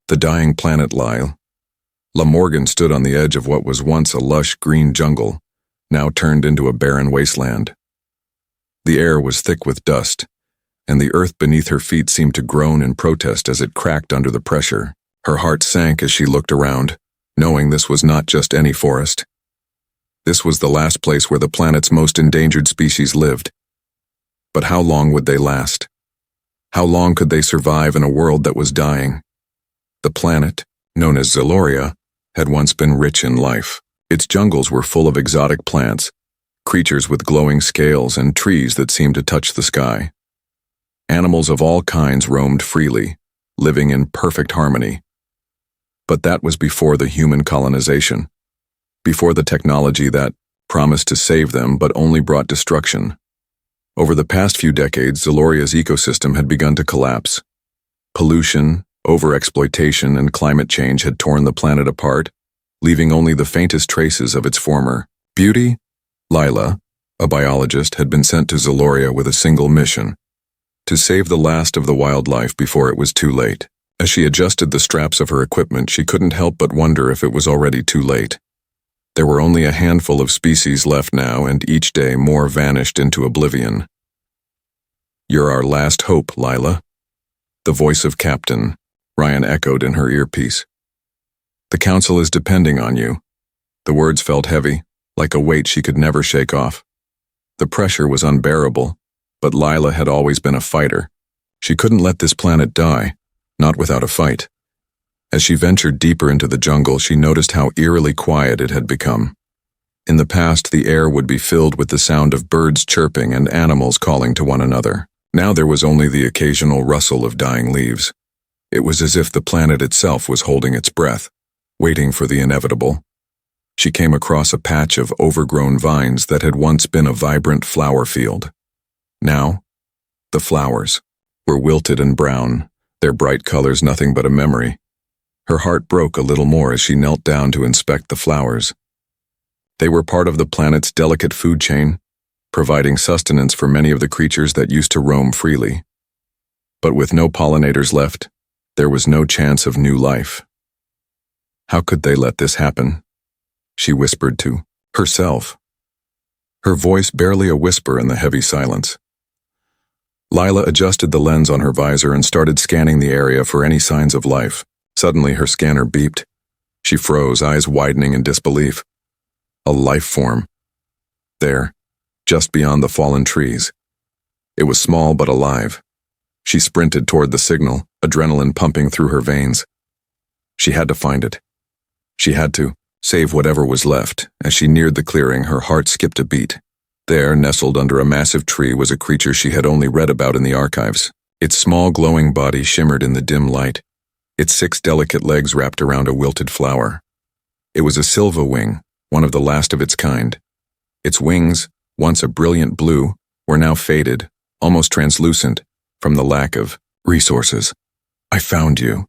The dying planet Lyle. La Morgan stood on the edge of what was once a lush green jungle, now turned into a barren wasteland. The air was thick with dust, and the earth beneath her feet seemed to groan in protest as it cracked under the pressure. Her heart sank as she looked around, knowing this was not just any forest. This was the last place where the planet's most endangered species lived. But how long would they last? How long could they survive in a world that was dying? The planet, known as Zaloria, had once been rich in life. Its jungles were full of exotic plants, creatures with glowing scales, and trees that seemed to touch the sky. Animals of all kinds roamed freely, living in perfect harmony. But that was before the human colonization, before the technology that promised to save them but only brought destruction. Over the past few decades, Zaloria's ecosystem had begun to collapse. Pollution, overexploitation, and climate change had torn the planet apart, leaving only the faintest traces of its former beauty. Lila, a biologist, had been sent to Zaloria with a single mission: to save the last of the wildlife before it was too late. As she adjusted the straps of her equipment, she couldn't help but wonder if it was already too late. There were only a handful of species left now, and each day more vanished into oblivion. "You're our last hope, Lila," the voice of Captain Ryan echoed in her earpiece. "The Council is depending on you." The words felt heavy, like a weight she could never shake off. The pressure was unbearable, but Lila had always been a fighter. She couldn't let this planet die, not without a fight. As she ventured deeper into the jungle, she noticed how eerily quiet it had become. In the past, the air would be filled with the sound of birds chirping and animals calling to one another. Now there was only the occasional rustle of dying leaves. It was as if the planet itself was holding its breath, waiting for the inevitable. She came across a patch of overgrown vines that had once been a vibrant flower field. Now, the flowers were wilted and brown, their bright colors nothing but a memory. Her heart broke a little more as she knelt down to inspect the flowers. They were part of the planet's delicate food chain, providing sustenance for many of the creatures that used to roam freely. But with no pollinators left, there was no chance of new life. How could they let this happen? She whispered to herself, her voice barely a whisper in the heavy silence. Lila adjusted the lens on her visor and started scanning the area for any signs of life. Suddenly, her scanner beeped. She froze, eyes widening in disbelief. A life form. There, just beyond the fallen trees. It was small but alive. She sprinted toward the signal, adrenaline pumping through her veins. She had to find it. She had to save whatever was left. As she neared the clearing, her heart skipped a beat. There, nestled under a massive tree, was a creature she had only read about in the archives. Its small glowing body shimmered in the dim light, its 6 delicate legs wrapped around a wilted flower. It was a silverwing, one of the last of its kind. Its wings, once a brilliant blue, were now faded, almost translucent, from the lack of resources. "I found you,"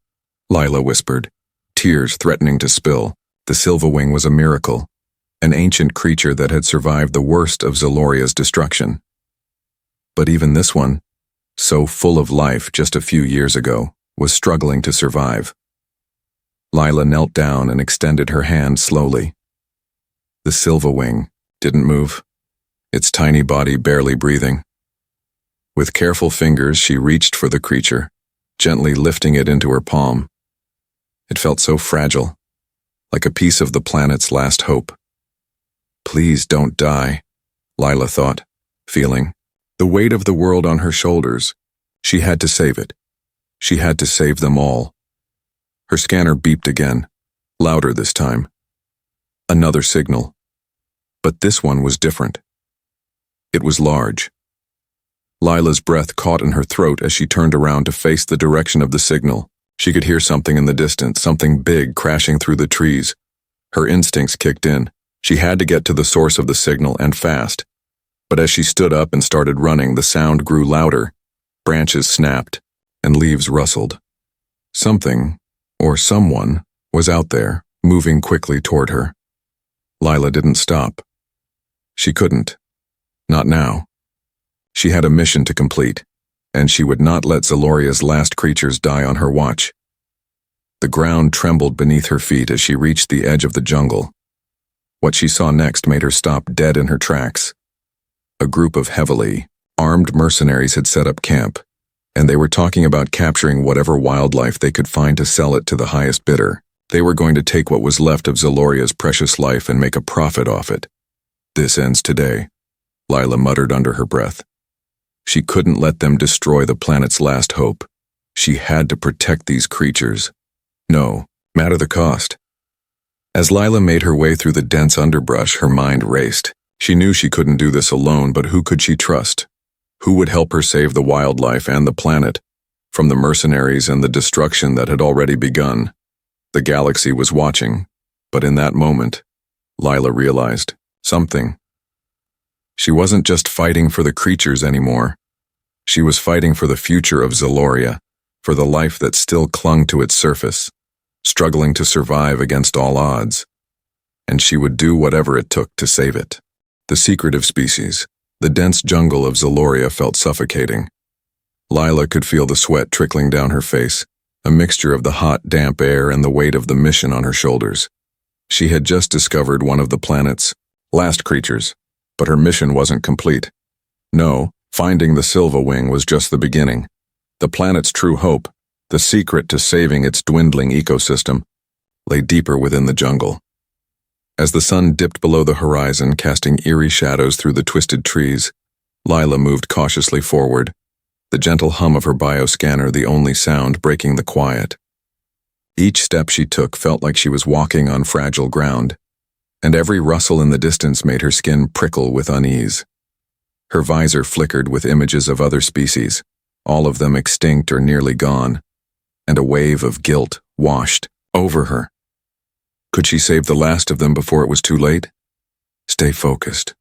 Lila whispered, tears threatening to spill. The silverwing was a miracle, an ancient creature that had survived the worst of Zaloria's destruction. But even this one, so full of life just a few years ago, was struggling to survive. Lila knelt down and extended her hand slowly. The silverwing didn't move, its tiny body barely breathing. With careful fingers, she reached for the creature, gently lifting it into her palm. It felt so fragile, like a piece of the planet's last hope. "Please don't die," Lila thought, feeling the weight of the world on her shoulders. She had to save it. She had to save them all. Her scanner beeped again, louder this time. Another signal. But this one was different. It was large. Lila's breath caught in her throat as she turned around to face the direction of the signal. She could hear something in the distance, something big crashing through the trees. Her instincts kicked in. She had to get to the source of the signal, and fast. But as she stood up and started running, the sound grew louder. Branches snapped, and leaves rustled. Something, or someone, was out there, moving quickly toward her. Lila didn't stop. She couldn't. Not now. She had a mission to complete, and she would not let Zaloria's last creatures die on her watch. The ground trembled beneath her feet as she reached the edge of the jungle. What she saw next made her stop dead in her tracks. A group of heavily armed mercenaries had set up camp, and they were talking about capturing whatever wildlife they could find to sell it to the highest bidder. They were going to take what was left of Zaloria's precious life and make a profit off it. "This ends today," Lila muttered under her breath. She couldn't let them destroy the planet's last hope. She had to protect these creatures. No matter the cost. As Lila made her way through the dense underbrush, her mind raced. She knew she couldn't do this alone, but who could she trust? Who would help her save the wildlife and the planet from the mercenaries and the destruction that had already begun? The galaxy was watching, but in that moment, Lila realized something. She wasn't just fighting for the creatures anymore. She was fighting for the future of Zaloria, for the life that still clung to its surface, struggling to survive against all odds. And she would do whatever it took to save it. The secretive species, the dense jungle of Zaloria, felt suffocating. Lila could feel the sweat trickling down her face, a mixture of the hot, damp air and the weight of the mission on her shoulders. She had just discovered one of the planet's last creatures, but her mission wasn't complete. No, finding the Silva Wing was just the beginning. The planet's true hope, the secret to saving its dwindling ecosystem, lay deeper within the jungle. As the sun dipped below the horizon, casting eerie shadows through the twisted trees, Lila moved cautiously forward, the gentle hum of her bioscanner the only sound breaking the quiet. Each step she took felt like she was walking on fragile ground, and every rustle in the distance made her skin prickle with unease. Her visor flickered with images of other species, all of them extinct or nearly gone, and a wave of guilt washed over her. Could she save the last of them before it was too late? "Stay focused,"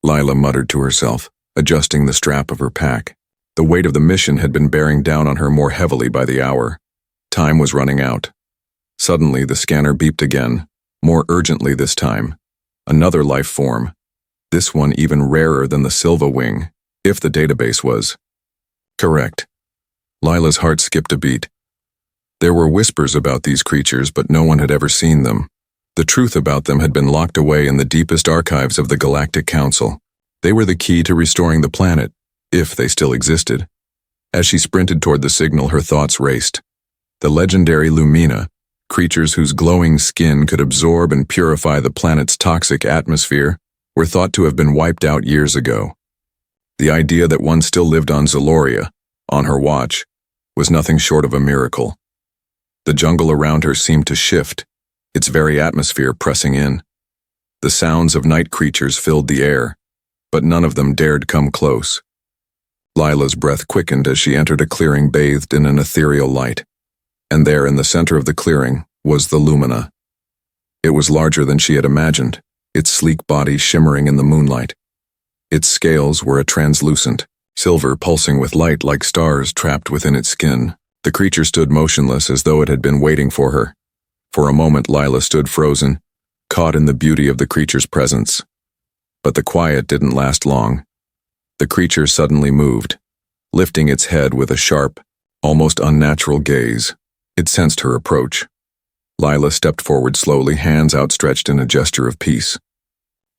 Lila muttered to herself, adjusting the strap of her pack. The weight of the mission had been bearing down on her more heavily by the hour. Time was running out. Suddenly, the scanner beeped again, more urgently this time. Another life form. This one even rarer than the Silva Wing, if the database was correct. Lila's heart skipped a beat. There were whispers about these creatures, but no one had ever seen them. The truth about them had been locked away in the deepest archives of the Galactic Council. They were the key to restoring the planet, if they still existed. As she sprinted toward the signal, her thoughts raced. The legendary Lumina, creatures whose glowing skin could absorb and purify the planet's toxic atmosphere, were thought to have been wiped out years ago. The idea that one still lived on Zaloria, on her watch, was nothing short of a miracle. The jungle around her seemed to shift, its very atmosphere pressing in. The sounds of night creatures filled the air, but none of them dared come close. Lila's breath quickened as she entered a clearing bathed in an ethereal light. And there in the center of the clearing was the Lumina. It was larger than she had imagined, its sleek body shimmering in the moonlight. Its scales were a translucent silver pulsing with light like stars trapped within its skin. The creature stood motionless as though it had been waiting for her. For a moment Lila stood frozen, caught in the beauty of the creature's presence. But the quiet didn't last long. The creature suddenly moved, lifting its head with a sharp, almost unnatural gaze. It sensed her approach. Lila stepped forward slowly, hands outstretched in a gesture of peace.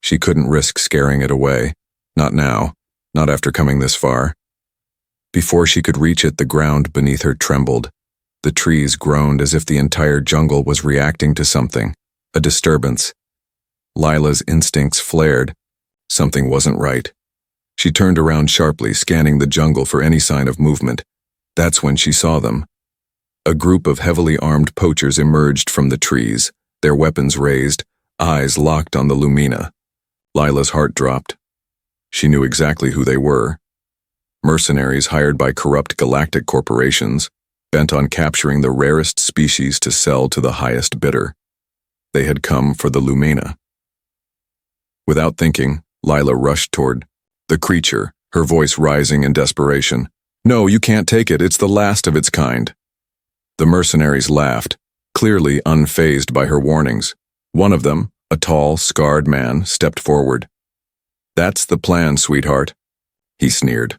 She couldn't risk scaring it away. Not now, not after coming this far. Before she could reach it, the ground beneath her trembled. The trees groaned as if the entire jungle was reacting to something, a disturbance. Lila's instincts flared. Something wasn't right. She turned around sharply, scanning the jungle for any sign of movement. That's when she saw them. A group of heavily armed poachers emerged from the trees, their weapons raised, eyes locked on the Lumina. Lila's heart dropped. She knew exactly who they were. Mercenaries hired by corrupt galactic corporations, bent on capturing the rarest species to sell to the highest bidder. They had come for the Lumina. Without thinking, Lila rushed toward the creature, her voice rising in desperation. "No, you can't take it. It's the last of its kind." The mercenaries laughed, clearly unfazed by her warnings. One of them, a tall, scarred man, stepped forward. "That's the plan, sweetheart," he sneered.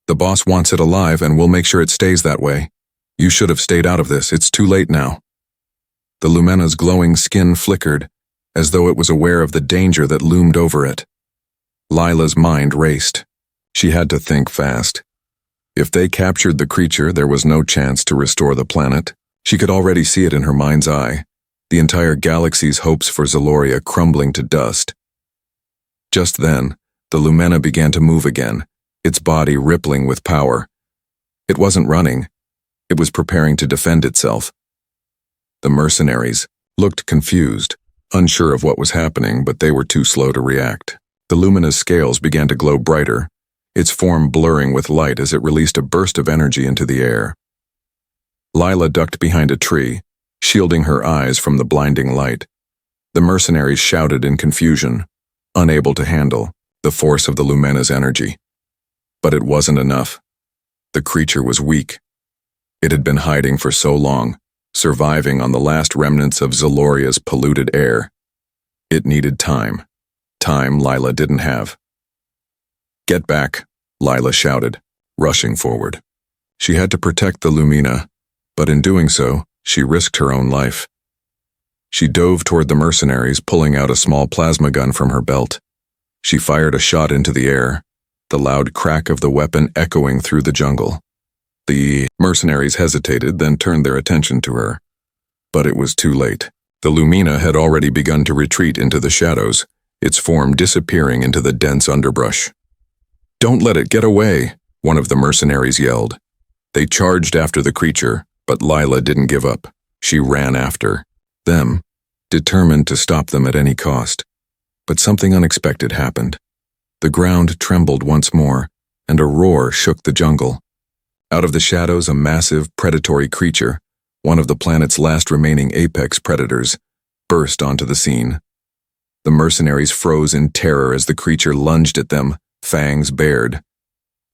"The boss wants it alive, and we'll make sure it stays that way. You should have stayed out of this. It's too late now." The Lumena's glowing skin flickered, as though it was aware of the danger that loomed over it. Lila's mind raced. She had to think fast. If they captured the creature, there was no chance to restore the planet. She could already see it in her mind's eye, the entire galaxy's hopes for Zeloria crumbling to dust. Just then, the Lumena began to move again, its body rippling with power. It wasn't running. It was preparing to defend itself. The mercenaries looked confused, unsure of what was happening, but they were too slow to react. The Lumina's scales began to glow brighter, its form blurring with light as it released a burst of energy into the air. Lila ducked behind a tree, shielding her eyes from the blinding light. The mercenaries shouted in confusion, unable to handle the force of the Lumena's energy. But it wasn't enough. The creature was weak. It had been hiding for so long, surviving on the last remnants of Zeloria's polluted air. It needed time. Time Lila didn't have. "Get back," Lila shouted, rushing forward. She had to protect the Lumina, but in doing so, she risked her own life. She dove toward the mercenaries, pulling out a small plasma gun from her belt. She fired a shot into the air, the loud crack of the weapon echoing through the jungle. The mercenaries hesitated, then turned their attention to her. But it was too late. The Lumina had already begun to retreat into the shadows, its form disappearing into the dense underbrush. "Don't let it get away," one of the mercenaries yelled. They charged after the creature, but Lila didn't give up. She ran after them, determined to stop them at any cost. But something unexpected happened. The ground trembled once more, and a roar shook the jungle. Out of the shadows, a massive, predatory creature, one of the planet's last remaining apex predators, burst onto the scene. The mercenaries froze in terror as the creature lunged at them, fangs bared.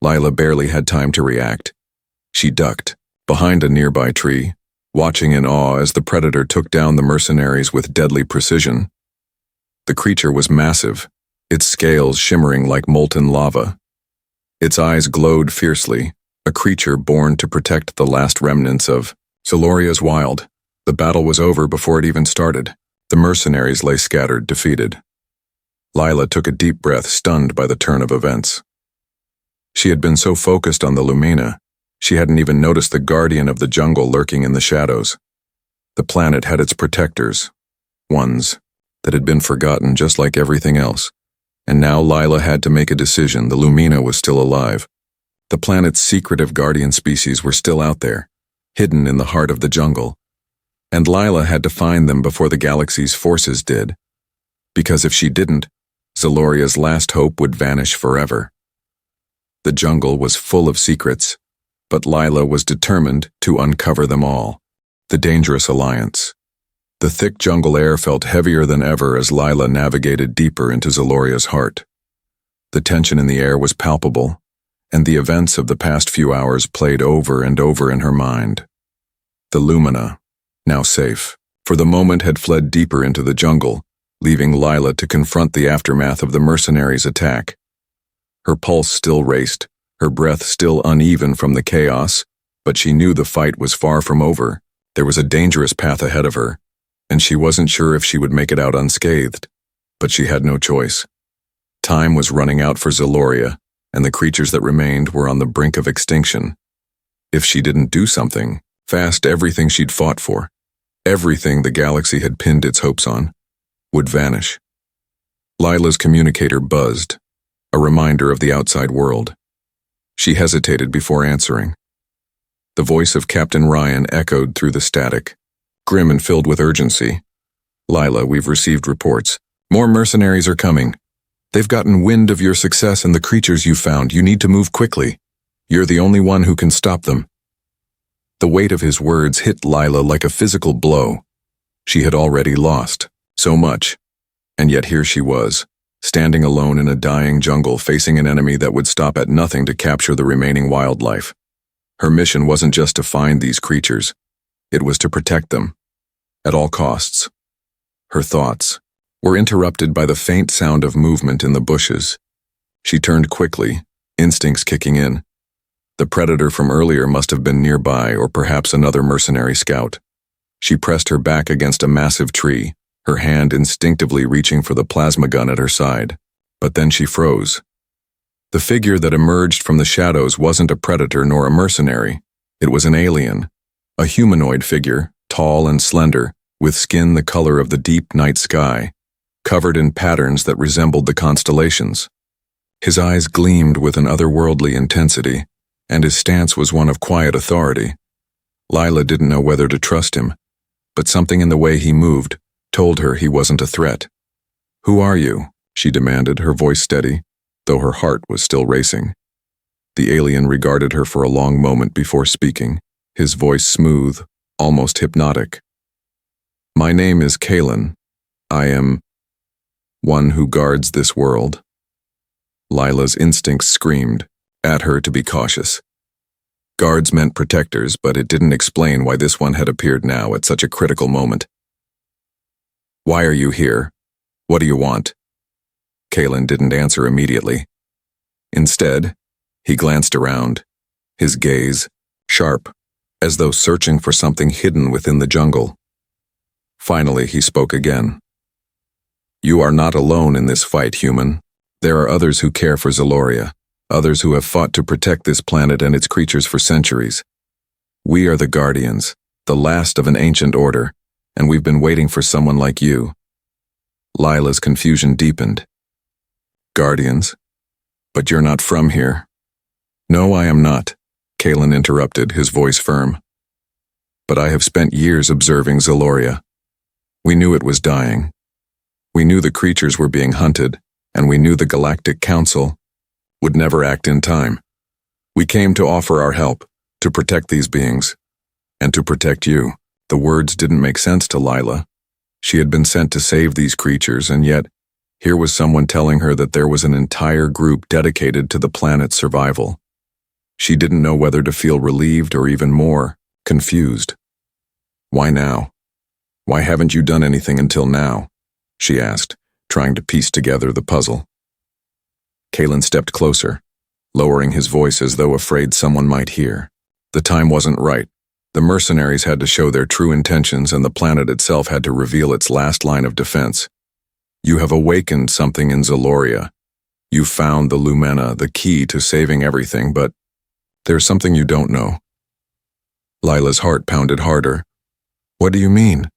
Lila barely had time to react. She ducked behind a nearby tree, watching in awe as the predator took down the mercenaries with deadly precision. The creature was massive, its scales shimmering like molten lava. Its eyes glowed fiercely, a creature born to protect the last remnants of Zeloria's wild. The battle was over before it even started. The mercenaries lay scattered, defeated. Lila took a deep breath, stunned by the turn of events. She had been so focused on the Lumina, she hadn't even noticed the guardian of the jungle lurking in the shadows. The planet had its protectors, ones that had been forgotten just like everything else. And now Lila had to make a decision. The Lumina was still alive. The planet's secretive guardian species were still out there, hidden in the heart of the jungle. And Lila had to find them before the galaxy's forces did. Because if she didn't, Zeloria's last hope would vanish forever. The jungle was full of secrets, but Lila was determined to uncover them all. The dangerous alliance. The thick jungle air felt heavier than ever as Lila navigated deeper into Zeloria's heart. The tension in the air was palpable, and the events of the past few hours played over and over in her mind. The Lumina, now safe, for the moment had fled deeper into the jungle, leaving Lila to confront the aftermath of the mercenaries' attack. Her pulse still raced, her breath still uneven from the chaos, but she knew the fight was far from over. There was a dangerous path ahead of her, and she wasn't sure if she would make it out unscathed, but she had no choice. Time was running out for Zeloria, and the creatures that remained were on the brink of extinction. If she didn't do something fast, everything she'd fought for, everything the galaxy had pinned its hopes on, would vanish. Lila's communicator buzzed, a reminder of the outside world. She hesitated before answering. The voice of Captain Ryan echoed through the static, grim and filled with urgency. "Lila, we've received reports. More mercenaries are coming. They've gotten wind of your success and the creatures you found. You need to move quickly. You're the only one who can stop them." The weight of his words hit Lila like a physical blow. She had already lost so much, and yet here she was, standing alone in a dying jungle, facing an enemy that would stop at nothing to capture the remaining wildlife. Her mission wasn't just to find these creatures. It was to protect them, at all costs. Her thoughts were interrupted by the faint sound of movement in the bushes. She turned quickly, instincts kicking in. The predator from earlier must have been nearby, or perhaps another mercenary scout. She pressed her back against a massive tree, her hand instinctively reaching for the plasma gun at her side. But then she froze. The figure that emerged from the shadows wasn't a predator nor a mercenary. It was an alien, a humanoid figure, tall and slender, with skin the color of the deep night sky, covered in patterns that resembled the constellations. His eyes gleamed with an otherworldly intensity, and his stance was one of quiet authority. Lila didn't know whether to trust him, but something in the way he moved told her he wasn't a threat. "Who are you?" she demanded, her voice steady, though her heart was still racing. The alien regarded her for a long moment before speaking, his voice smooth, almost hypnotic. "My name is Kalen. I am one who guards this world." Lila's instincts screamed at her to be cautious. Guards meant protectors, but it didn't explain why this one had appeared now at such a critical moment. "Why are you here? What do you want?" Kalen didn't answer immediately. Instead, he glanced around, his gaze sharp, as though searching for something hidden within the jungle. Finally, he spoke again. "You are not alone in this fight, human. There are others who care for Zaloria, others who have fought to protect this planet and its creatures for centuries. We are the Guardians, the last of an ancient order, and we've been waiting for someone like you." Lila's confusion deepened. "Guardians? But you're not from here." "No, I am not," Kalen interrupted, his voice firm. "But I have spent years observing Zaloria. We knew it was dying. We knew the creatures were being hunted, and we knew the Galactic Council would never act in time. We came to offer our help, to protect these beings, and to protect you." The words didn't make sense to Lila. She had been sent to save these creatures, and yet, here was someone telling her that there was an entire group dedicated to the planet's survival. She didn't know whether to feel relieved or even more confused. "Why now? Why haven't you done anything until now?" she asked, trying to piece together the puzzle. Kalen stepped closer, lowering his voice as though afraid someone might hear. The time wasn't right. The mercenaries had to show their true intentions, and the planet itself had to reveal its last line of defense. "You have awakened something in Zaloria. You found the Lumena, the key to saving everything, but there's something you don't know." Lila's heart pounded harder. "What do you mean?"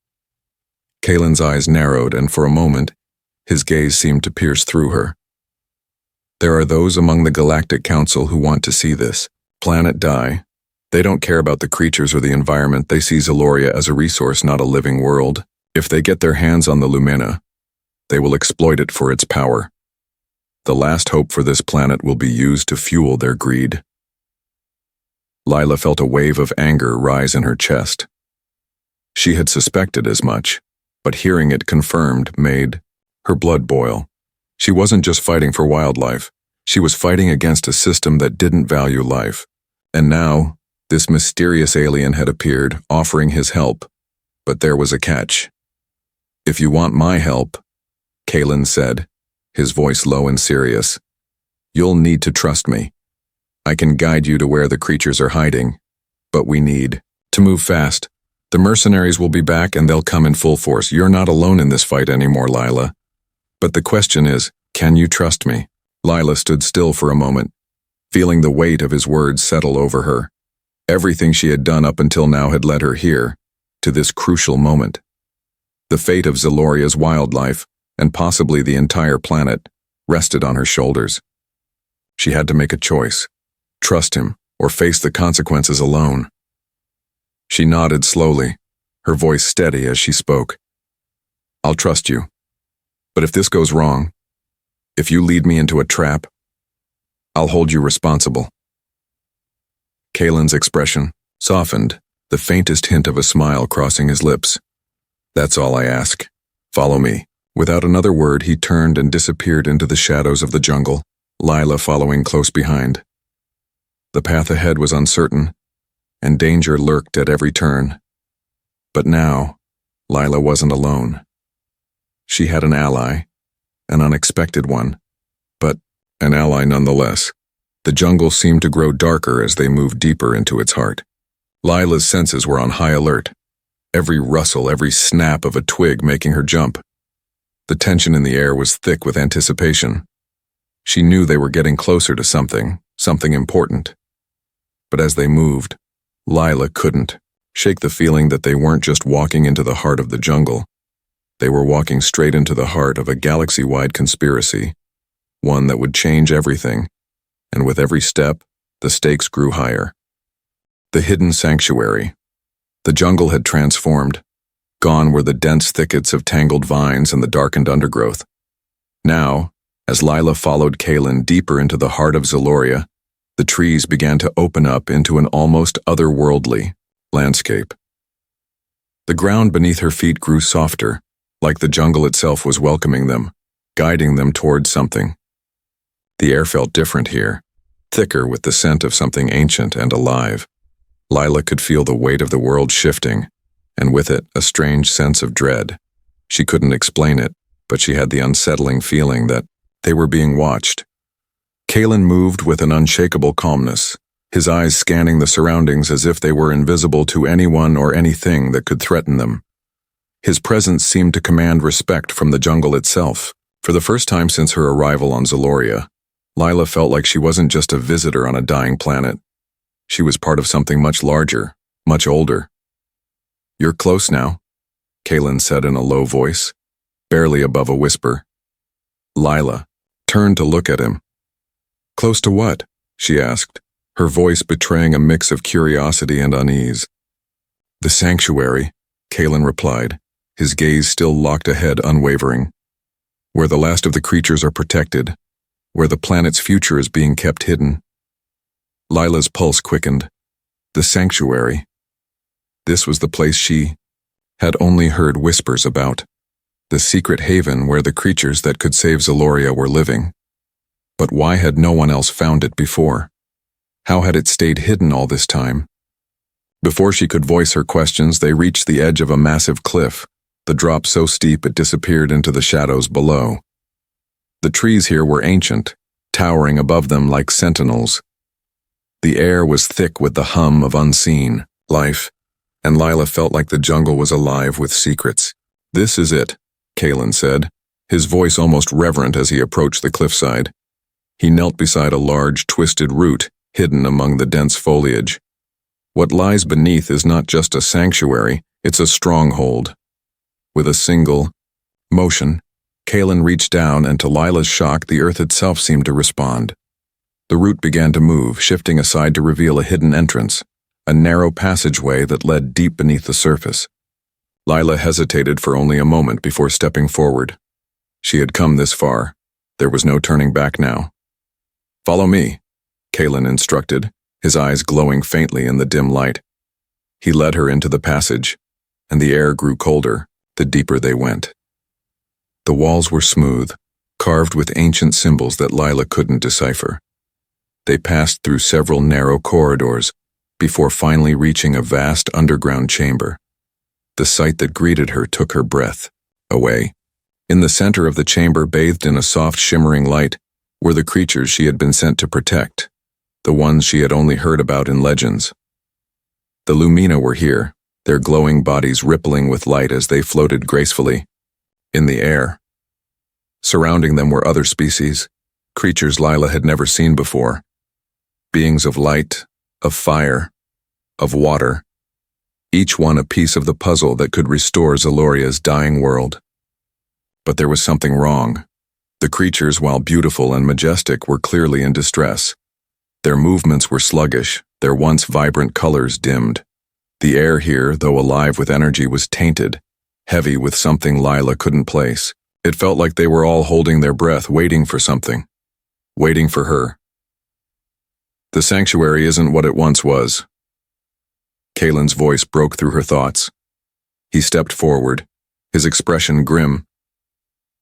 Kalen's eyes narrowed, and for a moment, his gaze seemed to pierce through her. "There are those among the Galactic Council who want to see this planet die. They don't care about the creatures or the environment. They see Zaloria as a resource, not a living world. If they get their hands on the Lumena, they will exploit it for its power. The last hope for this planet will be used to fuel their greed." Lila felt a wave of anger rise in her chest. She had suspected as much, but hearing it confirmed made her blood boil. She wasn't just fighting for wildlife. She was fighting against a system that didn't value life. And now, this mysterious alien had appeared, offering his help. But there was a catch. "If you want my help," Kalen said, his voice low and serious, "you'll need to trust me. I can guide you to where the creatures are hiding, but we need to move fast. The mercenaries will be back and they'll come in full force. You're not alone in this fight anymore, Lila. But the question is, can you trust me?" Lila stood still for a moment, feeling the weight of his words settle over her. Everything she had done up until now had led her here, to this crucial moment. The fate of Zaloria's wildlife, and possibly the entire planet, rested on her shoulders. She had to make a choice: trust him or face the consequences alone. She nodded slowly, her voice steady as she spoke. "I'll trust you. But if this goes wrong, if you lead me into a trap, I'll hold you responsible." Kalen's expression softened, the faintest hint of a smile crossing his lips. "That's all I ask. Follow me." Without another word, he turned and disappeared into the shadows of the jungle, Lila following close behind. The path ahead was uncertain, and danger lurked at every turn. But now, Lila wasn't alone. She had an ally, an unexpected one, but an ally nonetheless. The jungle seemed to grow darker as they moved deeper into its heart. Lila's senses were on high alert. every rustle, every snap of a twig making her jump. The tension in the air was thick with anticipation. She knew they were getting closer to something important. But as they moved, Lila couldn't shake the feeling that they weren't just walking into the heart of the jungle. They were walking straight into the heart of a galaxy-wide conspiracy, one that would change everything, and with every step, the stakes grew higher. The hidden sanctuary. The jungle had transformed. Gone were the dense thickets of tangled vines and the darkened undergrowth. Now, as Lila followed Kaelin deeper into the heart of Zaloria, the trees began to open up into an almost otherworldly landscape. The ground beneath her feet grew softer, like the jungle itself was welcoming them, guiding them towards something. The air felt different here, thicker with the scent of something ancient and alive. Lila could feel the weight of the world shifting, and with it a strange sense of dread. She couldn't explain it, but she had the unsettling feeling that they were being watched. Kaelin moved with an unshakable calmness, his eyes scanning the surroundings as if they were invisible to anyone or anything that could threaten them. His presence seemed to command respect from the jungle itself. For the first time since her arrival on Zaloria, Lila felt like she wasn't just a visitor on a dying planet. She was part of something much larger, much older. "You're close now," Kaelin said in a low voice, barely above a whisper. Lila turned to look at him. "Close to what?" she asked, her voice betraying a mix of curiosity and unease. "The sanctuary," Kaelin replied, his gaze still locked ahead, unwavering. "Where the last of the creatures are protected, where the planet's future is being kept hidden." Lila's pulse quickened. The sanctuary. This was the place she had only heard whispers about, the secret haven where the creatures that could save Zaloria were living. But why had no one else found it before? How had it stayed hidden all this time? Before she could voice her questions, they reached the edge of a massive cliff, the drop so steep it disappeared into the shadows below. The trees here were ancient, towering above them like sentinels. The air was thick with the hum of unseen life, and Lila felt like the jungle was alive with secrets. "This is it," Kaelin said, his voice almost reverent as he approached the cliffside. He knelt beside a large, twisted root hidden among the dense foliage. What lies beneath is not just a sanctuary, it's a stronghold. With a single motion, Kaelin reached down, and to Lila's shock, the earth itself seemed to respond. The root began to move, shifting aside to reveal a hidden entrance, a narrow passageway that led deep beneath the surface. Lila hesitated for only a moment before stepping forward. She had come this far. There was no turning back now. "Follow me," Kaelin instructed, his eyes glowing faintly in the dim light. He led her into the passage, and the air grew colder the deeper they went. The walls were smooth, carved with ancient symbols that Lila couldn't decipher. They passed through several narrow corridors before finally reaching a vast underground chamber. The sight that greeted her took her breath away. In the center of the chamber, bathed in a soft, shimmering light, were the creatures she had been sent to protect, the ones she had only heard about in legends. The Lumina were here, their glowing bodies rippling with light as they floated gracefully in the air. Surrounding them were other species, creatures Lila had never seen before. Beings of light, of fire, of water, each one a piece of the puzzle that could restore Zaloria's dying world. But there was something wrong. The creatures, while beautiful and majestic, were clearly in distress. Their movements were sluggish, their once vibrant colors dimmed. The air here, though alive with energy, was tainted, heavy with something Lila couldn't place. It felt like they were all holding their breath, waiting for something. Waiting for her. "The sanctuary isn't what it once was." Kaelin's voice broke through her thoughts. He stepped forward, his expression grim.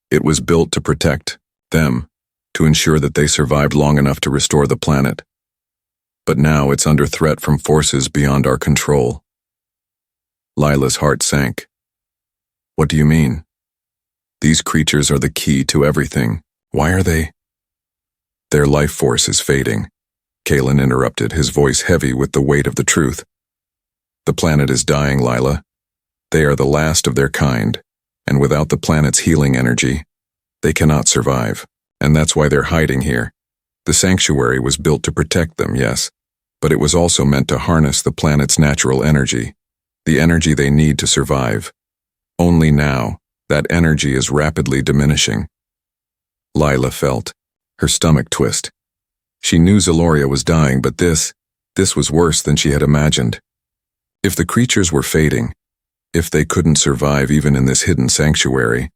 "It was built to protect them, to ensure that they survived long enough to restore the planet. But now it's under threat from forces beyond our control." Lila's heart sank. "What do you mean?" "These creatures are the key to everything. Why are they?" "Their life force is fading," Kaelin interrupted, his voice heavy with the weight of the truth. "The planet is dying, Lila. They are the last of their kind, and without the planet's healing energy, they cannot survive. And that's why they're hiding here. The sanctuary was built to protect them, yes, but it was also meant to harness the planet's natural energy, the energy they need to survive. Only now, that energy is rapidly diminishing. Lila felt her stomach twist. She knew Zeloria was dying, but this was worse than she had imagined. If the creatures were fading, if they couldn't survive even in this hidden sanctuary,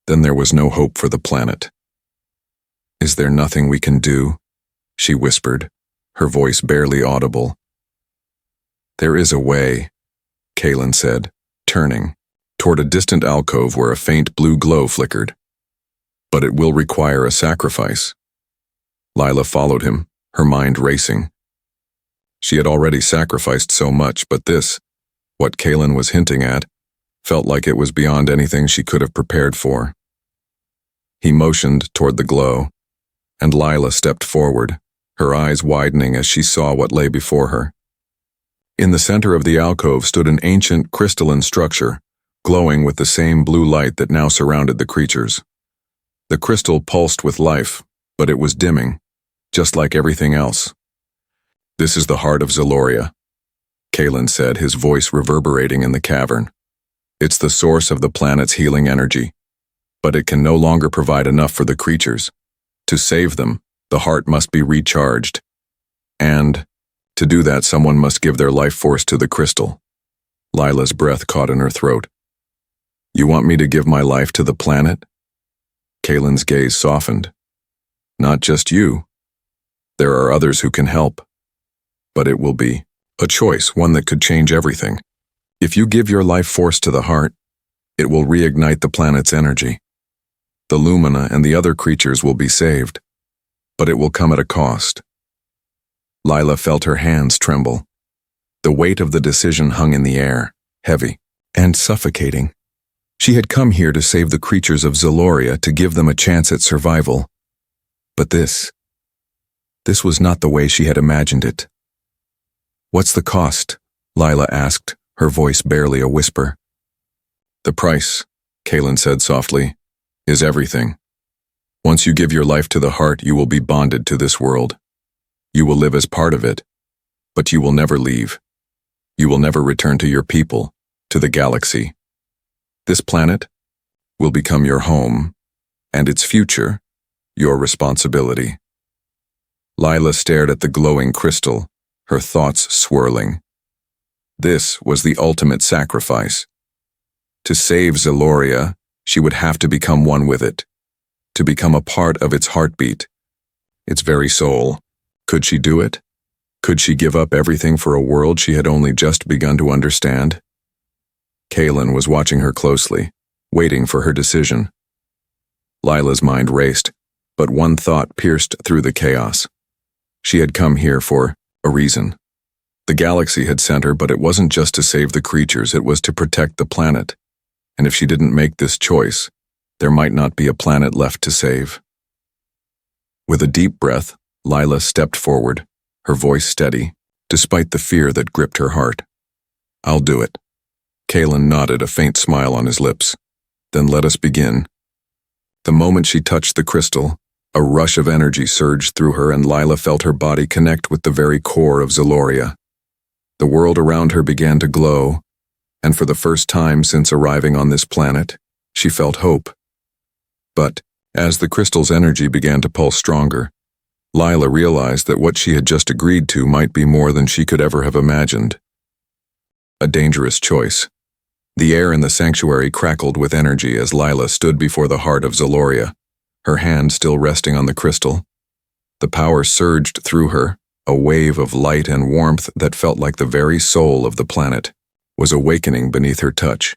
then there was no hope for the planet. "Is there nothing we can do?" she whispered, her voice barely audible. "There is a way," Kalen said, turning toward a distant alcove where a faint blue glow flickered. "But it will require a sacrifice." Lila followed him, her mind racing. She had already sacrificed so much, but this, what Kalen was hinting at, felt like it was beyond anything she could have prepared for. He motioned toward the glow, and Lila stepped forward, her eyes widening as she saw what lay before her. In the center of the alcove stood an ancient crystalline structure, glowing with the same blue light that now surrounded the creatures. The crystal pulsed with life, but it was dimming, just like everything else. "This is the heart of Zeloria," Kalen said, his voice reverberating in the cavern. "It's the source of the planet's healing energy, but it can no longer provide enough for the creatures. To save them, the heart must be recharged. And, to do that, someone must give their life force to the crystal." Lila's breath caught in her throat. "You want me to give my life to the planet?" Kalen's gaze softened. "Not just you. There are others who can help. But it will be a choice, one that could change everything. If you give your life force to the heart, it will reignite the planet's energy. The Lumina and the other creatures will be saved, but it will come at a cost." Lila felt her hands tremble. The weight of the decision hung in the air, heavy and suffocating. She had come here to save the creatures of Zeloria, to give them a chance at survival. But this was not the way she had imagined it. "What's the cost?" Lila asked, her voice barely a whisper. "The price," Kalen said softly, "is everything. Once you give your life to the heart, you will be bonded to this world. You will live as part of it, but you will never leave. You will never return to your people, to the galaxy. This planet will become your home, and its future, your responsibility." Lila stared at the glowing crystal, her thoughts swirling. This was the ultimate sacrifice. To save Zeloria, she would have to become one with it, to become a part of its heartbeat, its very soul. Could she do it? Could she give up everything for a world she had only just begun to understand? Kalen was watching her closely, waiting for her decision. Lila's mind raced, but one thought pierced through the chaos. She had come here for a reason. The galaxy had sent her, but it wasn't just to save the creatures, it was to protect the planet. And if she didn't make this choice, there might not be a planet left to save. With a deep breath, Lila stepped forward, her voice steady, despite the fear that gripped her heart. "I'll do it." Kalen nodded, a faint smile on his lips. "Then let us begin." The moment she touched the crystal, a rush of energy surged through her, and Lila felt her body connect with the very core of Zeloria. The world around her began to glow, and for the first time since arriving on this planet, she felt hope. But, as the crystal's energy began to pulse stronger, Lila realized that what she had just agreed to might be more than she could ever have imagined. A dangerous choice. The air in the sanctuary crackled with energy as Lila stood before the heart of Zeloria, her hand still resting on the crystal. The power surged through her, a wave of light and warmth that felt like the very soul of the planet was awakening beneath her touch.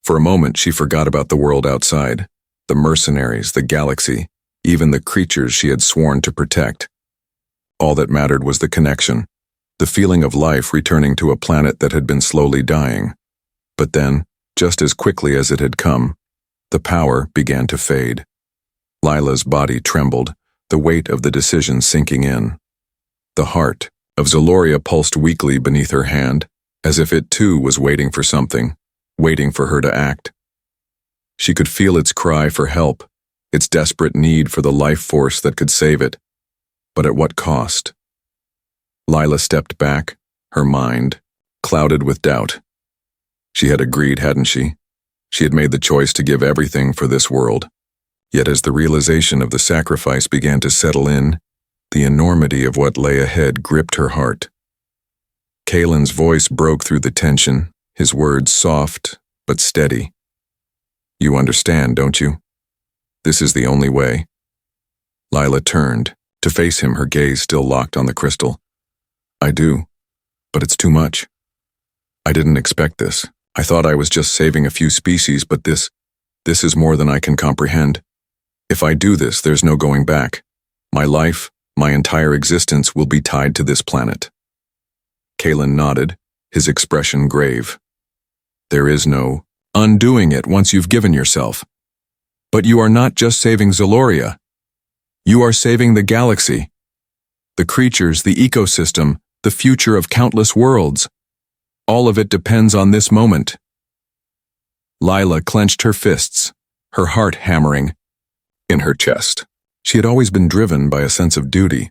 For a moment, she forgot about the world outside, the mercenaries, the galaxy, even the creatures she had sworn to protect. All that mattered was the connection, the feeling of life returning to a planet that had been slowly dying. But then, just as quickly as it had come, the power began to fade. Lila's body trembled, the weight of the decision sinking in. The heart of Zeloria pulsed weakly beneath her hand, as if it too was waiting for something, waiting for her to act. She could feel its cry for help, its desperate need for the life force that could save it. But at what cost? Lila stepped back, her mind clouded with doubt. She had agreed, hadn't she? She had made the choice to give everything for this world. Yet as the realization of the sacrifice began to settle in, the enormity of what lay ahead gripped her heart. Kalen's voice broke through the tension, his words soft but steady. You understand, don't you? This is the only way. Lila turned to face him, her gaze still locked on the crystal. I do, but it's too much. I didn't expect this. I thought I was just saving a few species, but this is more than I can comprehend. If I do this, there's no going back. My life, my entire existence will be tied to this planet. Kalen nodded, his expression grave. There is no undoing it once you've given yourself. But you are not just saving Zoloria. You are saving the galaxy, the creatures, the ecosystem, the future of countless worlds. All of it depends on this moment. Lila clenched her fists, her heart hammering in her chest. She had always been driven by a sense of duty,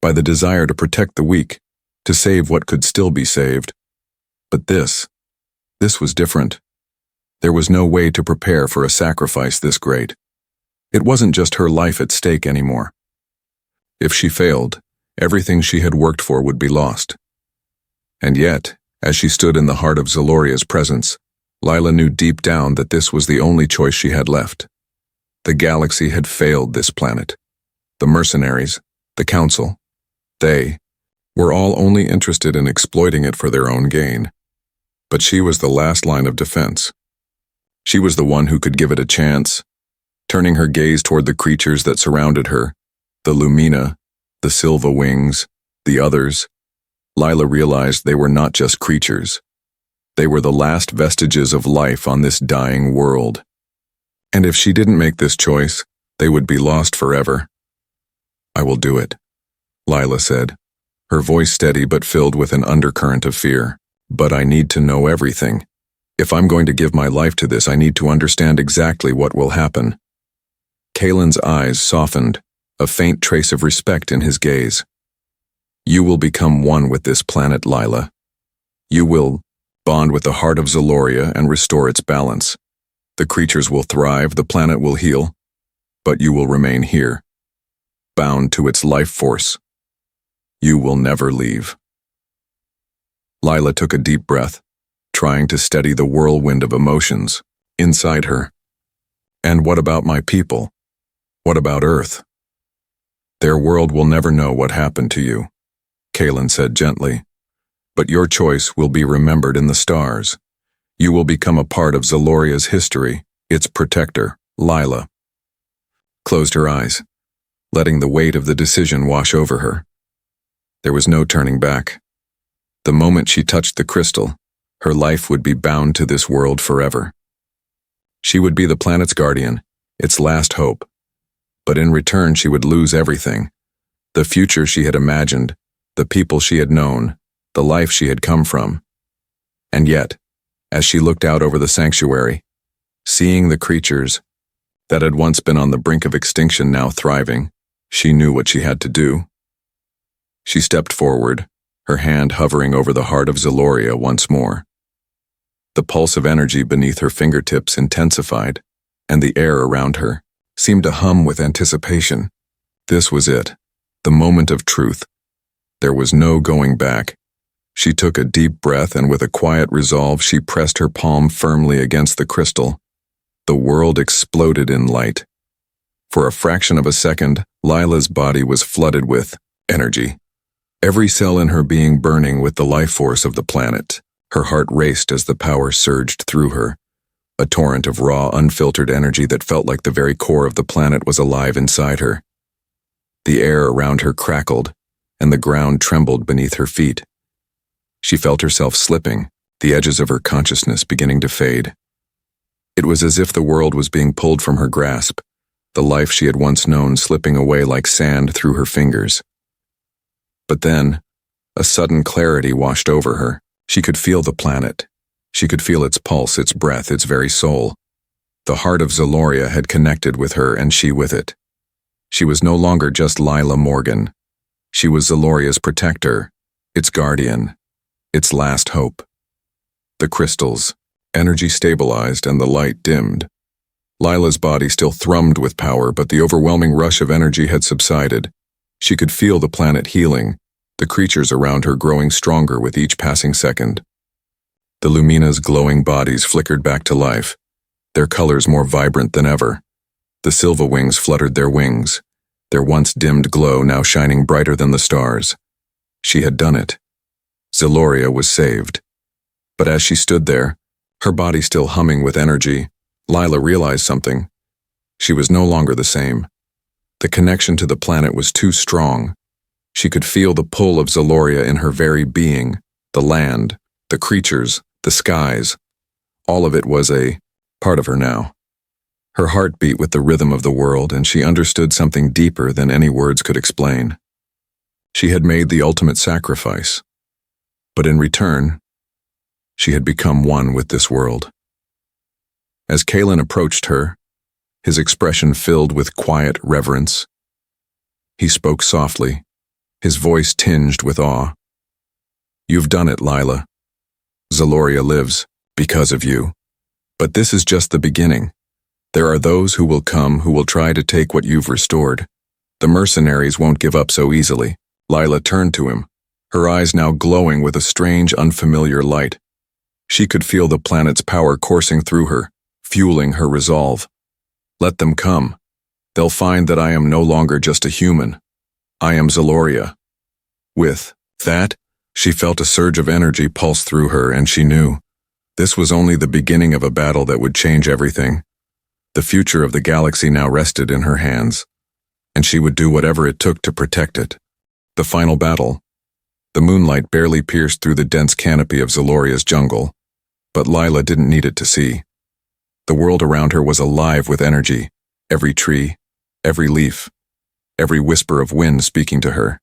by the desire to protect the weak, to save what could still be saved. But this was different. There was no way to prepare for a sacrifice this great. It wasn't just her life at stake anymore. If she failed, everything she had worked for would be lost. And yet, as she stood in the heart of Zoloria's presence, Lila knew deep down that this was the only choice she had left. The galaxy had failed this planet. The mercenaries, the council, they were all only interested in exploiting it for their own gain. But she was the last line of defense. She was the one who could give it a chance. Turning her gaze toward the creatures that surrounded her, the Lumina, the Silva Wings, the others, Lila realized they were not just creatures. They were the last vestiges of life on this dying world. And if she didn't make this choice, they would be lost forever. I will do it, Lila said, her voice steady but filled with an undercurrent of fear. But I need to know everything. If I'm going to give my life to this, I need to understand exactly what will happen. Kalen's eyes softened, a faint trace of respect in his gaze. You will become one with this planet, Lila. You will bond with the heart of Zoloria and restore its balance. The creatures will thrive, the planet will heal, but you will remain here, bound to its life force. You will never leave. Lila took a deep breath, trying to steady the whirlwind of emotions inside her. And what about my people? What about Earth? Their world will never know what happened to you, Kalen said gently. But your choice will be remembered in the stars. You will become a part of Zoloria's history, its protector, Lila. Closed her eyes, letting the weight of the decision wash over her. There was no turning back. The moment she touched the crystal, her life would be bound to this world forever. She would be the planet's guardian, its last hope. But in return, she would lose everything. The future she had imagined, the people she had known, the life she had come from. And yet, as she looked out over the sanctuary, seeing the creatures that had once been on the brink of extinction now thriving, she knew what she had to do. She stepped forward, her hand hovering over the heart of Zoloria once more. The pulse of energy beneath her fingertips intensified, and the air around her seemed to hum with anticipation. This was it, the moment of truth. There was no going back. She took a deep breath, and with a quiet resolve, she pressed her palm firmly against the crystal. The world exploded in light. For a fraction of a second, Lila's body was flooded with energy. Every cell in her being burning with the life force of the planet. Her heart raced as the power surged through her, a torrent of raw, unfiltered energy that felt like the very core of the planet was alive inside her. The air around her crackled, and the ground trembled beneath her feet. She felt herself slipping, the edges of her consciousness beginning to fade. It was as if the world was being pulled from her grasp, the life she had once known slipping away like sand through her fingers. But then, a sudden clarity washed over her. She could feel the planet. She could feel its pulse, its breath, its very soul. The heart of Zaloria had connected with her and she with it. She was no longer just Lila Morgan. She was Zaloria's protector, its guardian, its last hope. The crystals, energy stabilized and the light dimmed. Lila's body still thrummed with power, but the overwhelming rush of energy had subsided. She could feel the planet healing, the creatures around her growing stronger with each passing second. The Lumina's glowing bodies flickered back to life, their colors more vibrant than ever. The Silva wings fluttered their wings, their once dimmed glow now shining brighter than the stars. She had done it. Zaloria was saved. But as she stood there, her body still humming with energy, Lila realized something. She was no longer the same. The connection to the planet was too strong. She could feel the pull of Zaloria in her very being, the land, the creatures, the skies. All of it was a part of her now. Her heart beat with the rhythm of the world, and she understood something deeper than any words could explain. She had made the ultimate sacrifice, but in return, she had become one with this world. As Kalen approached her, his expression filled with quiet reverence, he spoke softly, his voice tinged with awe. "You've done it, Lila. Zaloria lives because of you. But this is just the beginning. There are those who will come who will try to take what you've restored. The mercenaries won't give up so easily." Lila turned to him, her eyes now glowing with a strange, unfamiliar light. She could feel the planet's power coursing through her, fueling her resolve. "Let them come. They'll find that I am no longer just a human. I am Zaloria." With that, she felt a surge of energy pulse through her, and she knew this was only the beginning of a battle that would change everything. The future of the galaxy now rested in her hands, and she would do whatever it took to protect it. The final battle. The moonlight barely pierced through the dense canopy of Zaloria's jungle, but Lila didn't need it to see. The world around her was alive with energy, every tree, every leaf, every whisper of wind speaking to her.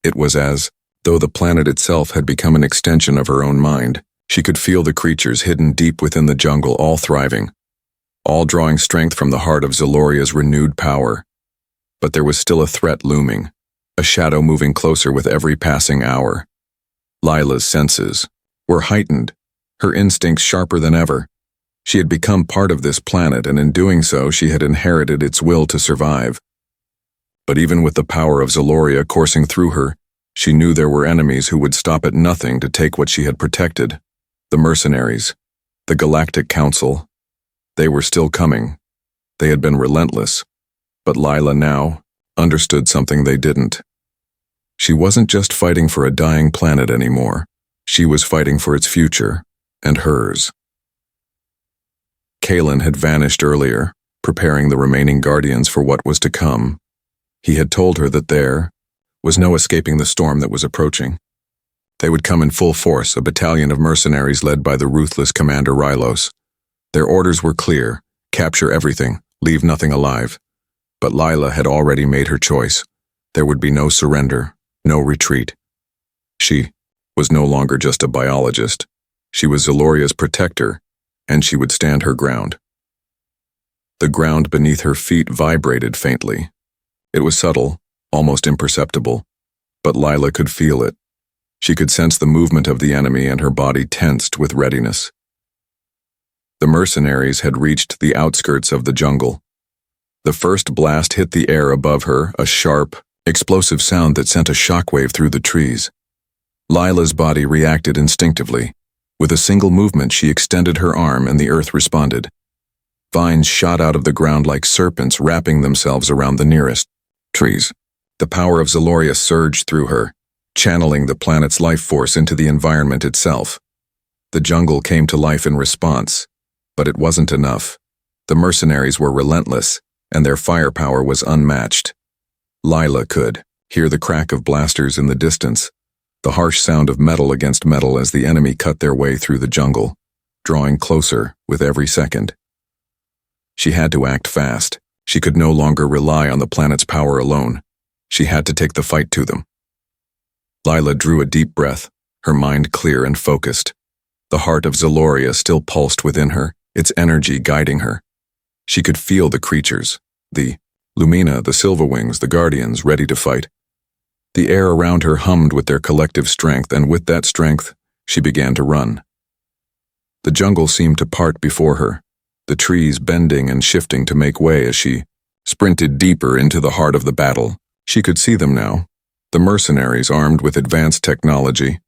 It was as though the planet itself had become an extension of her own mind. She could feel the creatures hidden deep within the jungle, all thriving, all drawing strength from the heart of Zaloria's renewed power. But there was still a threat looming, a shadow moving closer with every passing hour. Lila's senses were heightened, her instincts sharper than ever. She had become part of this planet, and in doing so, she had inherited its will to survive. But even with the power of Zaloria coursing through her, she knew there were enemies who would stop at nothing to take what she had protected. The mercenaries, the Galactic Council. They were still coming. They had been relentless. But Lila now understood something they didn't. She wasn't just fighting for a dying planet anymore. She was fighting for its future, and hers. Kalen had vanished earlier, preparing the remaining guardians for what was to come. He had told her that there was no escaping the storm that was approaching. They would come in full force, a battalion of mercenaries led by the ruthless Commander Rylos. Their orders were clear: capture everything, leave nothing alive. But Lila had already made her choice. There would be no surrender, no retreat. She was no longer just a biologist. She was Zaloria's protector, and she would stand her ground. The ground beneath her feet vibrated faintly. It was subtle, almost imperceptible, but Lila could feel it. She could sense the movement of the enemy, and her body tensed with readiness. The mercenaries had reached the outskirts of the jungle. The first blast hit the air above her, a sharp, explosive sound that sent a shockwave through the trees. Lila's body reacted instinctively. With a single movement, she extended her arm, and the earth responded. Vines shot out of the ground like serpents, wrapping themselves around the nearest trees. The power of Zaloria surged through her, channeling the planet's life force into the environment itself. The jungle came to life in response, but it wasn't enough. The mercenaries were relentless, and their firepower was unmatched. Lila could hear the crack of blasters in the distance, the harsh sound of metal against metal as the enemy cut their way through the jungle, drawing closer with every second. She had to act fast. She could no longer rely on the planet's power alone. She had to take the fight to them. Lila drew a deep breath, her mind clear and focused. The heart of Zeloria still pulsed within her, its energy guiding her. She could feel the creatures, the Lumina, the Silverwings, the Guardians, ready to fight. The air around her hummed with their collective strength, and with that strength, she began to run. The jungle seemed to part before her, the trees bending and shifting to make way as she sprinted deeper into the heart of the battle. She could see them now, the mercenaries armed with advanced technology,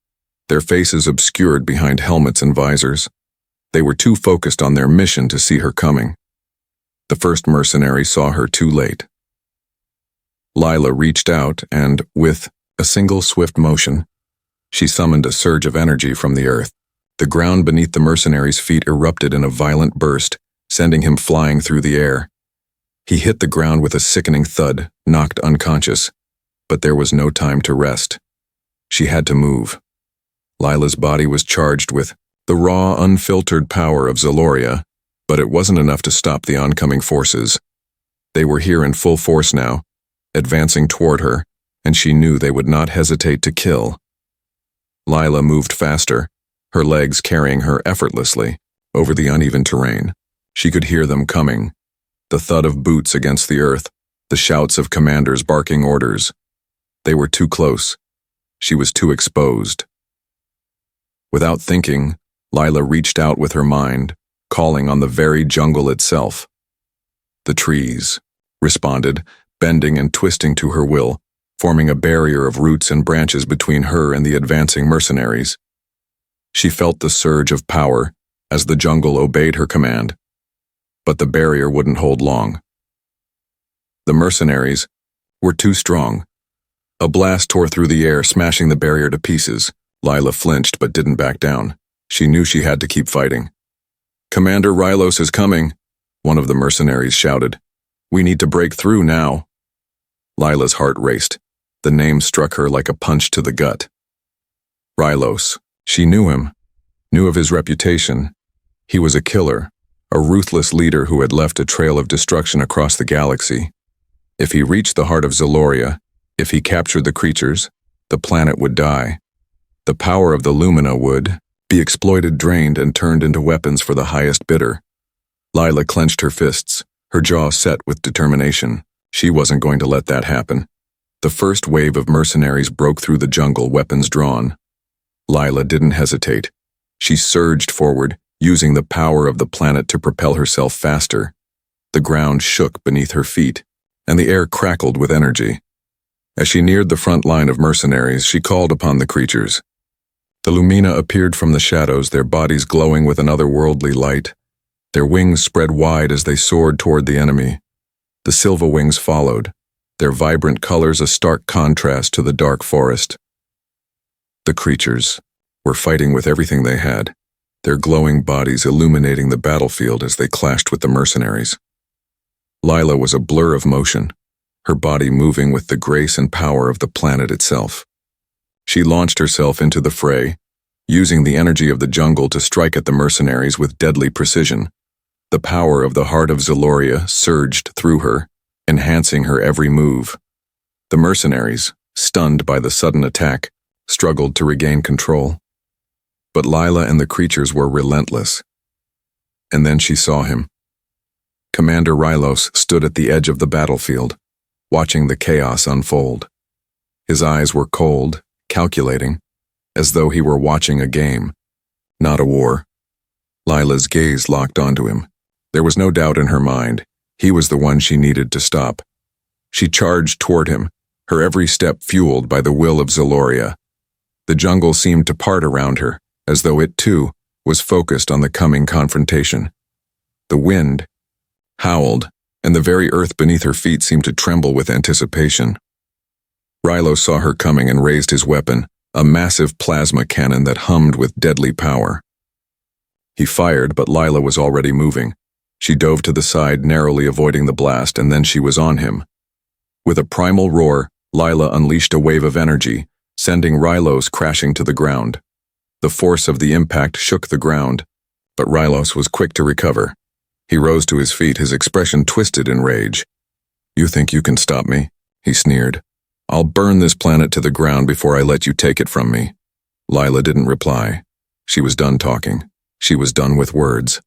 their faces obscured behind helmets and visors. They were too focused on their mission to see her coming. The first mercenary saw her too late. Lila reached out and, with a single swift motion, she summoned a surge of energy from the earth. The ground beneath the mercenary's feet erupted in a violent burst, sending him flying through the air. He hit the ground with a sickening thud, knocked unconscious. But there was no time to rest. She had to move. Lila's body was charged with the raw, unfiltered power of Zeloria, but it wasn't enough to stop the oncoming forces. They were here in full force now, advancing toward her, and she knew they would not hesitate to kill. Lila moved faster, her legs carrying her effortlessly over the uneven terrain. She could hear them coming, the thud of boots against the earth, the shouts of commanders barking orders. They were too close. She was too exposed. Without thinking, Lila reached out with her mind, calling on the very jungle itself. The trees responded, bending and twisting to her will, forming a barrier of roots and branches between her and the advancing mercenaries. She felt the surge of power as the jungle obeyed her command, but the barrier wouldn't hold long. The mercenaries were too strong. A blast tore through the air, smashing the barrier to pieces. Lila flinched but didn't back down. She knew she had to keep fighting. "Commander Rylos is coming," one of the mercenaries shouted. "We need to break through now." Lila's heart raced. The name struck her like a punch to the gut. Rylos. She knew him, knew of his reputation. He was a killer, a ruthless leader who had left a trail of destruction across the galaxy. If he reached the heart of Zeloria, if he captured the creatures, the planet would die. The power of the Lumina would be exploited, drained, and turned into weapons for the highest bidder. Lila clenched her fists, her jaw set with determination. She wasn't going to let that happen. The first wave of mercenaries broke through the jungle, weapons drawn. Lila didn't hesitate. She surged forward, using the power of the planet to propel herself faster. The ground shook beneath her feet, and the air crackled with energy. As she neared the front line of mercenaries, she called upon the creatures. The Lumina appeared from the shadows, their bodies glowing with an otherworldly light. Their wings spread wide as they soared toward the enemy. The Silverwings followed, their vibrant colors a stark contrast to the dark forest. The creatures were fighting with everything they had, their glowing bodies illuminating the battlefield as they clashed with the mercenaries. Lila was a blur of motion, her body moving with the grace and power of the planet itself. She launched herself into the fray, using the energy of the jungle to strike at the mercenaries with deadly precision. The power of the heart of Zeloria surged through her, enhancing her every move. The mercenaries, stunned by the sudden attack, struggled to regain control. But Lila and the creatures were relentless. And then she saw him. Commander Rylos stood at the edge of the battlefield, watching the chaos unfold. His eyes were cold, calculating, as though he were watching a game, not a war. Lila's gaze locked onto him. There was no doubt in her mind. He was the one she needed to stop. She charged toward him, her every step fueled by the will of Zeloria. The jungle seemed to part around her, as though it, too, was focused on the coming confrontation. The wind howled, and the very earth beneath her feet seemed to tremble with anticipation. Rylos saw her coming and raised his weapon, a massive plasma cannon that hummed with deadly power. He fired, but Lila was already moving. She dove to the side, narrowly avoiding the blast, and then she was on him. With a primal roar, Lila unleashed a wave of energy, sending Rylos crashing to the ground. The force of the impact shook the ground, but Rylos was quick to recover. He rose to his feet, his expression twisted in rage. "You think you can stop me?" he sneered. "I'll burn this planet to the ground before I let you take it from me." Lila didn't reply. She was done talking. She was done with words.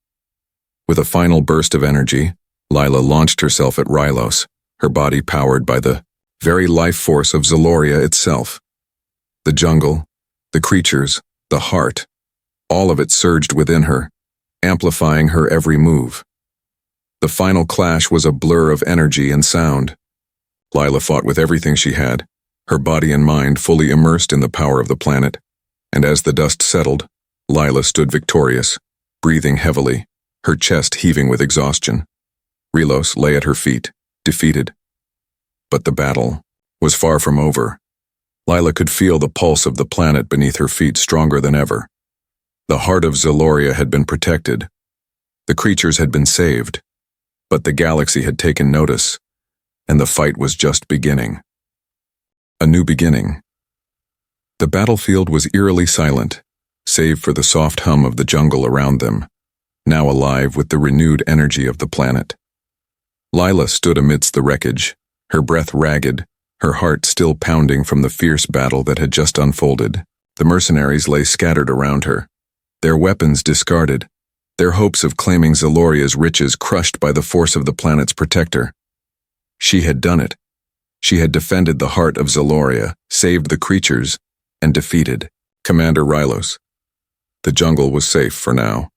With a final burst of energy, Lila launched herself at Rylos, her body powered by the very life force of Zaloria itself. The jungle, the creatures, the heart, all of it surged within her, amplifying her every move. The final clash was a blur of energy and sound. Lila fought with everything she had, her body and mind fully immersed in the power of the planet, and as the dust settled, Lila stood victorious, breathing heavily, her chest heaving with exhaustion. Rylos lay at her feet, defeated. But the battle was far from over. Lila could feel the pulse of the planet beneath her feet stronger than ever. The heart of Zaloria had been protected. The creatures had been saved. But the galaxy had taken notice, and the fight was just beginning. A new beginning. The battlefield was eerily silent, save for the soft hum of the jungle around them, now alive with the renewed energy of the planet. Lila stood amidst the wreckage, her breath ragged, her heart still pounding from the fierce battle that had just unfolded. The mercenaries lay scattered around her, their weapons discarded, their hopes of claiming Zaloria's riches crushed by the force of the planet's protector. She had done it. She had defended the heart of Zaloria, saved the creatures, and defeated Commander Rylos. The jungle was safe for now,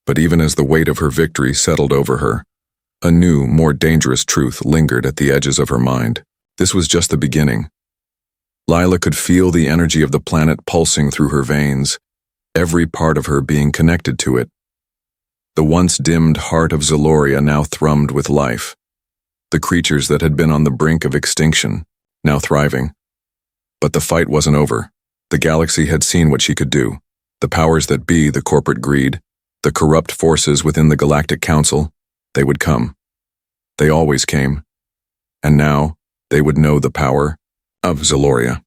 but even as the weight of her victory settled over her, a new, more dangerous truth lingered at the edges of her mind. This was just the beginning. Lila could feel the energy of the planet pulsing through her veins, every part of her being connected to it. The once dimmed heart of Zaloria now thrummed with life. The creatures that had been on the brink of extinction, now thriving. But the fight wasn't over. The galaxy had seen what she could do. The powers that be, the corporate greed, the corrupt forces within the Galactic Council, they would come. They always came. And now, they would know the power of Zaloria.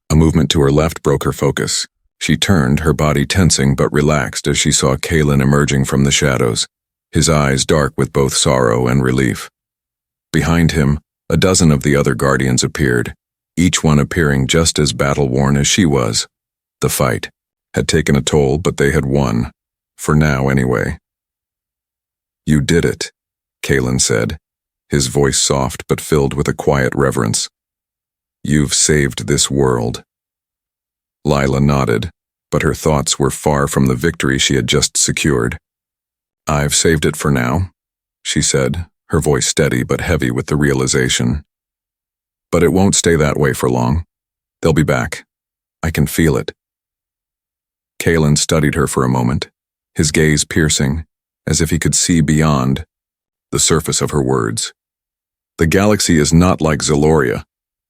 A movement to her left broke her focus. She turned, her body tensing but relaxed as she saw Kalen emerging from the shadows, his eyes dark with both sorrow and relief. Behind him, a dozen of the other guardians appeared, each one appearing just as battle-worn as she was. The fight had taken a toll, but they had won. For now, anyway. "You did it," Kalen said, his voice soft but filled with a quiet reverence. "You've saved this world." Lila nodded, but her thoughts were far from the victory she had just secured. "I've saved it for now," she said, her voice steady but heavy with the realization. "But it won't stay that way for long. They'll be back. I can feel it." Kalen studied her for a moment, his gaze piercing, as if he could see beyond the surface of her words. "The galaxy is not like Zaloria.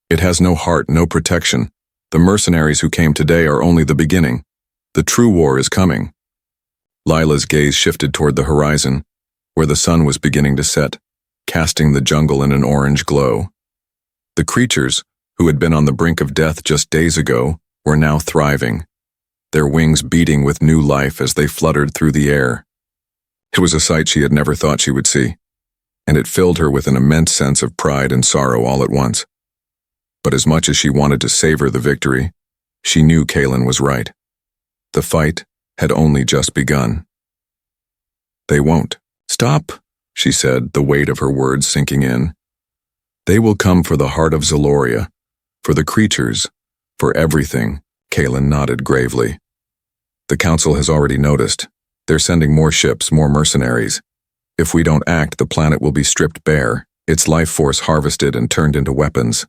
It has no heart, no protection. The mercenaries who came today are only the beginning. The true war is coming." Lila's gaze shifted toward the horizon, where the sun was beginning to set, casting the jungle in an orange glow. The creatures, who had been on the brink of death just days ago, were now thriving, their wings beating with new life as they fluttered through the air. It was a sight she had never thought she would see, and it filled her with an immense sense of pride and sorrow all at once. But as much as she wanted to savor the victory, she knew Kalen was right. The fight had only just begun. "They won't. Stop," she said, the weight of her words sinking in. "They will come for the heart of Zaloria, for the creatures, for everything," Kalen nodded gravely. "The Council has already noticed. They're sending more ships, more mercenaries. If we don't act, the planet will be stripped bare, its life force harvested and turned into weapons."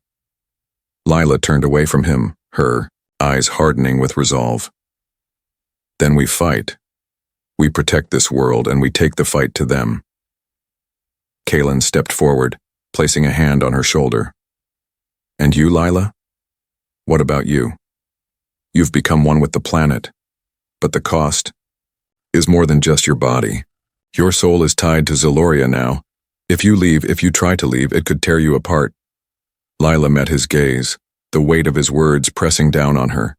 Lila turned away from him, her eyes hardening with resolve. "Then we fight. We protect this world and we take the fight to them." Kalen stepped forward, placing a hand on her shoulder. "And you, Lila? What about you? You've become one with the planet, but the cost is more than just your body. Your soul is tied to Zaloria now. If you try to leave, it could tear you apart." Lila met his gaze, the weight of his words pressing down on her.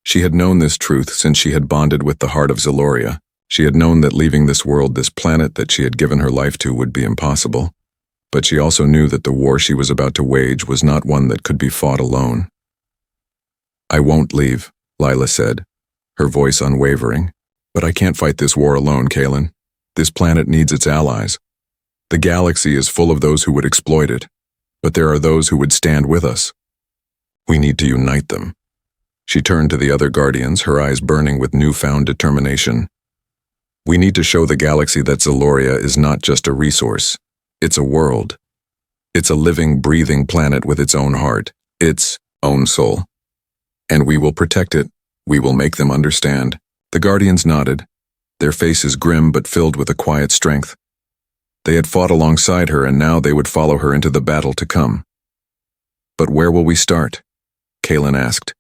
She had known this truth since she had bonded with the heart of Zaloria. She had known that leaving this world, this planet that she had given her life to, would be impossible. But she also knew that the war she was about to wage was not one that could be fought alone. "I won't leave," Lila said, her voice unwavering. But I can't fight this war alone, Kalen. This planet needs its allies. The galaxy is full of those who would exploit it, but there are those who would stand with us. We need to unite them. She turned to the other Guardians, her eyes burning with newfound determination. We need to show the galaxy that Zaloria is not just a resource. It's a world. It's a living, breathing planet with its own heart, its own soul. And we will protect it. We will make them understand. The Guardians nodded, their faces grim but filled with a quiet strength. They had fought alongside her, and now they would follow her into the battle to come. But where will we start? Kalen asked,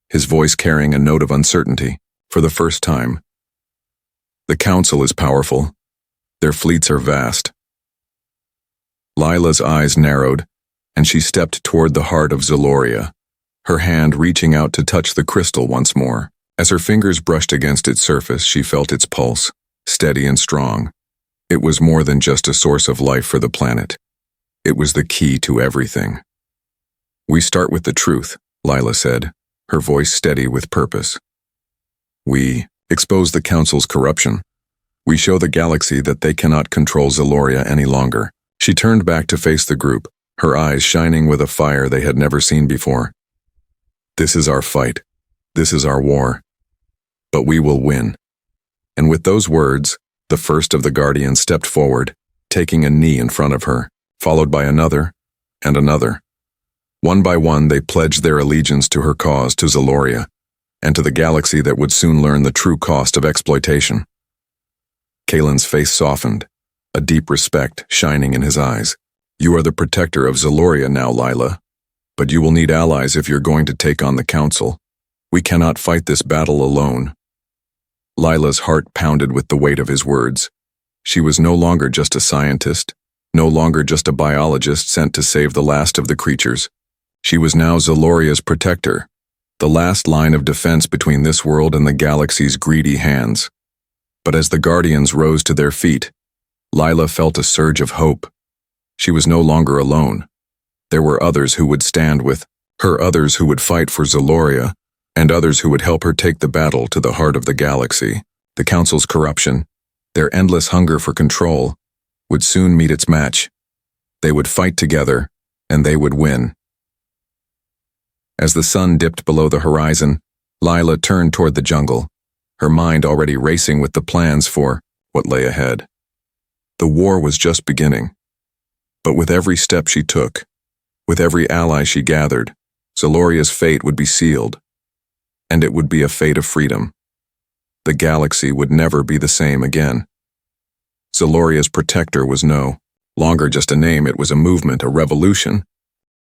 his voice carrying a note of uncertainty, for the first time. The Council is powerful. Their fleets are vast. Lila's eyes narrowed, and she stepped toward the heart of Zaloria, her hand reaching out to touch the crystal once more. As her fingers brushed against its surface, she felt its pulse, steady and strong. It was more than just a source of life for the planet. It was the key to everything. We start with the truth, Lila said, her voice steady with purpose. We expose the Council's corruption. We show the galaxy that they cannot control Zaloria any longer. She turned back to face the group, her eyes shining with a fire they had never seen before. This is our fight. This is our war. But we will win. And with those words, the first of the Guardians stepped forward, taking a knee in front of her, followed by another and another. One by one, they pledged their allegiance to her cause, to Zaloria, and to the galaxy that would soon learn the true cost of exploitation. Kalen's face softened, a deep respect shining in his eyes. You are the protector of Zaloria now, Lila, but you will need allies if you're going to take on the Council. We cannot fight this battle alone. Lila's heart pounded with the weight of his words. She was no longer just a scientist, no longer just a biologist sent to save the last of the creatures. She was now Zaloria's protector, the last line of defense between this world and the galaxy's greedy hands. But as the Guardians rose to their feet, Lila felt a surge of hope. She was no longer alone. There were others who would stand with her, others who would fight for Zaloria, and others who would help her take the battle to the heart of the galaxy. The Council's corruption, their endless hunger for control, would soon meet its match. They would fight together, and they would win. As the sun dipped below the horizon, Lila turned toward the jungle, her mind already racing with the plans for what lay ahead. The war was just beginning. But with every step she took, with every ally she gathered, Zaloria's fate would be sealed. And it would be a fate of freedom. The galaxy would never be the same again. Zaloria's protector was no longer just a name, it was a movement, a revolution,